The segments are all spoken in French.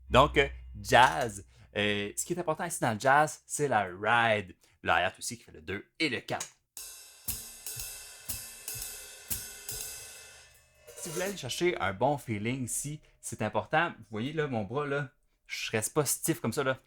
Donc, jazz. Ce qui est important ici dans le jazz, c'est la ride. Le hi-hat aussi qui fait le 2 et le 4. Si vous voulez aller chercher un bon feeling ici, c'est important. Vous voyez là, mon bras, là, je reste pas stiff comme ça. Là.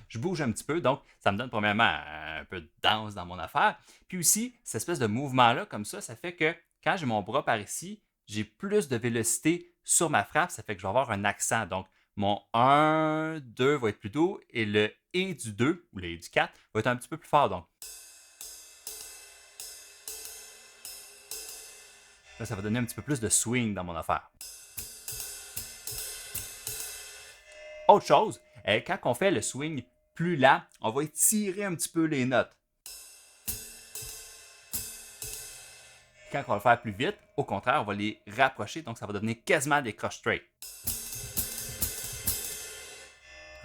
Je bouge un petit peu, donc ça me donne premièrement un peu de danse dans mon affaire. Puis aussi, cette espèce de mouvement-là, comme ça fait que quand j'ai mon bras par ici, j'ai plus de vélocité sur ma frappe, ça fait que je vais avoir un accent. Donc, mon 1, 2 va être plus doux et le et du 2 ou le et du 4 va être un petit peu plus fort. Donc, là, ça va donner un petit peu plus de swing dans mon affaire. Autre chose, quand on fait le swing plus lent, on va étirer un petit peu les notes. Quand on va le faire plus vite, au contraire, on va les rapprocher, donc ça va devenir quasiment des croches straight.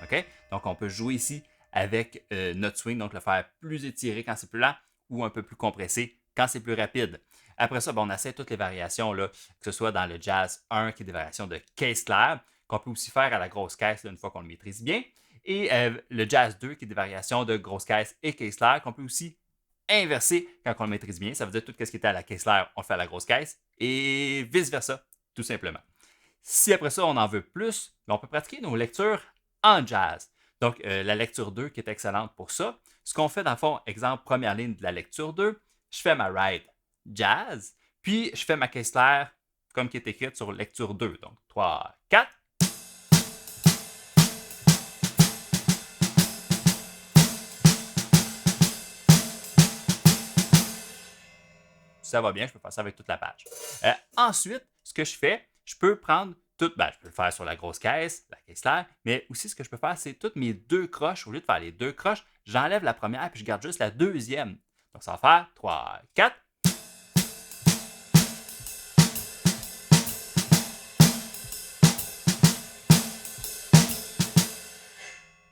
OK? Donc, on peut jouer ici avec notre swing, donc le faire plus étiré quand c'est plus lent ou un peu plus compressé quand c'est plus rapide. Après ça, on essaie toutes les variations, là, que ce soit dans le jazz 1, qui est des variations de caisse claire, qu'on peut aussi faire à la grosse caisse là, une fois qu'on le maîtrise bien, et le jazz 2, qui est des variations de grosse caisse et caisse claire, qu'on peut aussi inverser quand on le maîtrise bien. Ça veut dire tout ce qui était à la caisse claire, on le fait à la grosse caisse, et vice-versa, tout simplement. Si après ça, on en veut plus, on peut pratiquer nos lectures en jazz. Donc, la lecture 2 qui est excellente pour ça. Ce qu'on fait dans le fond, exemple, première ligne de la lecture 2, je fais ma ride jazz, puis je fais ma caisse claire comme qui est écrite sur lecture 2. Donc, 3, 4. Ça va bien, je peux faire ça avec toute la page. Ensuite, ce que je fais, je peux prendre tout, je peux le faire sur la grosse caisse, la caisse claire, mais aussi ce que je peux faire, c'est toutes mes deux croches. Au lieu de faire les deux croches, j'enlève la première puis je garde juste la deuxième. Donc ça va faire 3, 4.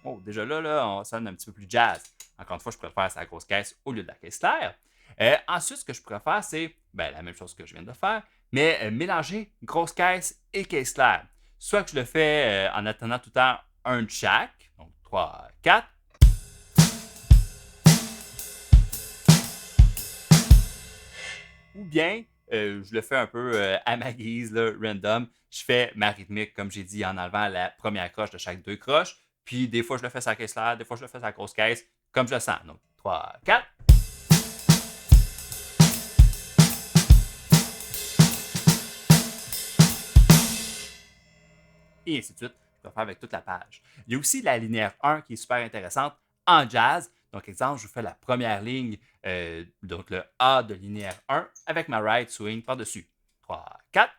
Oh, déjà là, on sonne un petit peu plus jazz. Encore une fois, je pourrais faire sur la grosse caisse au lieu de la caisse claire. Ensuite, ce que je pourrais faire, c'est la même chose que je viens de faire, mais mélanger grosse caisse et caisse claire. Soit que je le fais en attendant tout le temps un de chaque, donc 3, 4. Ou bien, je le fais un peu à ma guise, là, random. Je fais ma rythmique, comme j'ai dit, en enlevant la première croche de chaque deux croches. Puis des fois, je le fais sur la caisse claire, des fois, je le fais sur la grosse caisse, comme je le sens. Donc, 3, 4. Et ainsi de suite. Je peux faire avec toute la page. Il y a aussi la linéaire 1 qui est super intéressante en jazz. Donc, exemple, je vous fais la première ligne, donc le A de linéaire 1 avec ma ride swing par-dessus. 3, 4.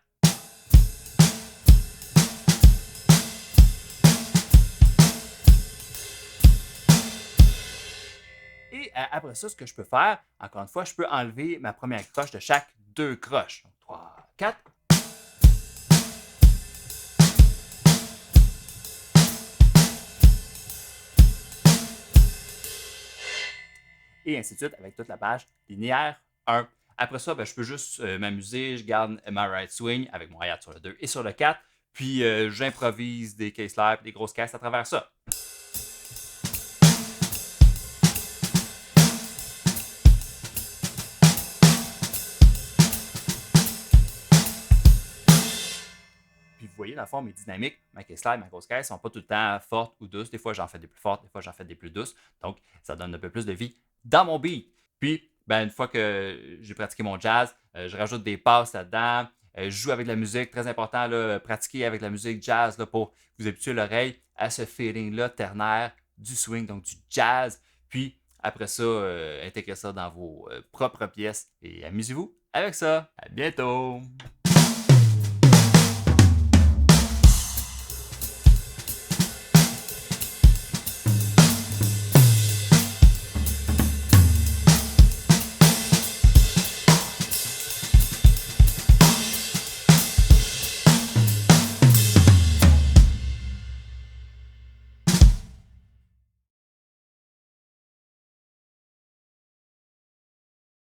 Et après ça, ce que je peux faire, encore une fois, je peux enlever ma première croche de chaque deux croches. Donc, 3, 4. Et ainsi de suite avec toute la page linéaire 1. Après ça, je peux juste m'amuser. Je garde ma right swing avec mon hi-hat sur le 2 et sur le 4. Puis j'improvise des case slaps, des grosses caisses à travers ça. Puis vous voyez, dans le fond, mes dynamiques, ma caisse slide, ma grosse caisse, sont pas tout le temps fortes ou douces. Des fois, j'en fais des plus fortes, des fois, j'en fais des plus douces. Donc, ça donne un peu plus de vie dans mon beat. Puis, une fois que j'ai pratiqué mon jazz, je rajoute des passes là-dedans. Je joue avec la musique, très important, là, pratiquer avec la musique jazz là, pour vous habituer l'oreille à ce feeling-là ternaire du swing, donc du jazz. Puis, après ça, intégrez ça dans vos propres pièces et amusez-vous avec ça. À bientôt!